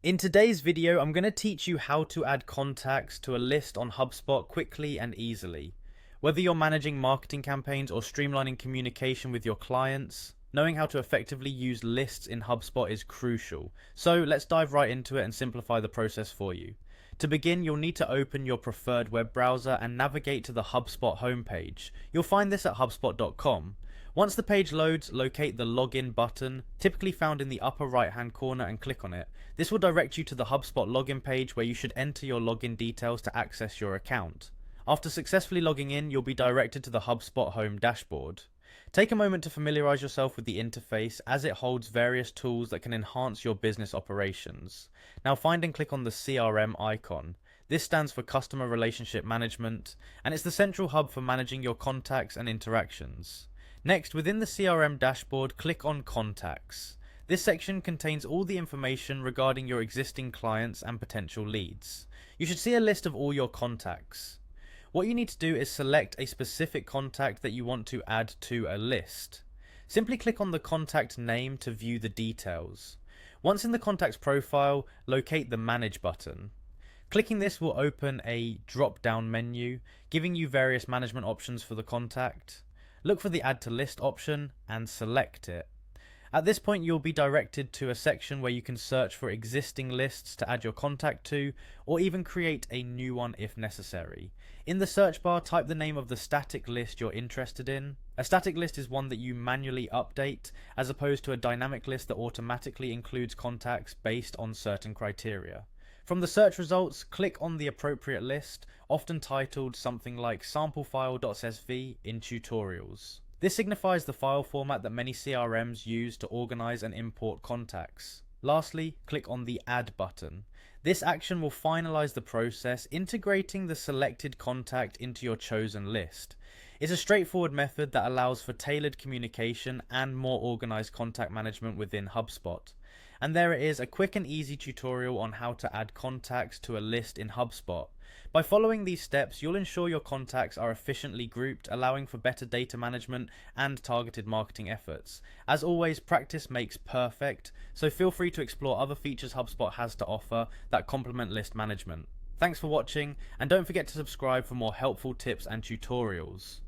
In today's video, I'm going to teach you how to add contacts to a list on HubSpot quickly and easily. Whether you're managing marketing campaigns or streamlining communication with your clients, knowing how to effectively use lists in HubSpot is crucial. So let's dive right into it and simplify the process for you. To begin, you'll need to open your preferred web browser and navigate to the HubSpot homepage. You'll find this at hubspot.com. Once the page loads, locate the login button, typically found in the upper right hand corner, and click on it. This will direct you to the HubSpot login page where you should enter your login details to access your account. After successfully logging in, you'll be directed to the HubSpot home dashboard. Take a moment to familiarize yourself with the interface as it holds various tools that can enhance your business operations. Now find and click on the CRM icon. This stands for Customer Relationship Management, and it's the central hub for managing your contacts and interactions. Next, within the CRM dashboard, click on Contacts. This section contains all the information regarding your existing clients and potential leads. You should see a list of all your contacts. What you need to do is select a specific contact that you want to add to a list. Simply click on the contact name to view the details. Once in the contact's profile, locate the Manage button. Clicking this will open a drop-down menu, giving you various management options for the contact. Look for the Add to List option and select it. At this point, you'll be directed to a section where you can search for existing lists to add your contact to, or even create a new one if necessary. In the search bar, type the name of the static list you're interested in. A static list is one that you manually update, as opposed to a dynamic list that automatically includes contacts based on certain criteria. From the search results, click on the appropriate list, often titled something like samplefile.csv in tutorials. This signifies the file format that many CRMs use to organize and import contacts. Lastly, click on the Add button. This action will finalize the process, integrating the selected contact into your chosen list. It's a straightforward method that allows for tailored communication and more organized contact management within HubSpot. And there it is, a quick and easy tutorial on how to add contacts to a list in HubSpot. By following these steps, you'll ensure your contacts are efficiently grouped, allowing for better data management and targeted marketing efforts. As always, practice makes perfect, so feel free to explore other features HubSpot has to offer that complement list management. Thanks for watching, and don't forget to subscribe for more helpful tips and tutorials.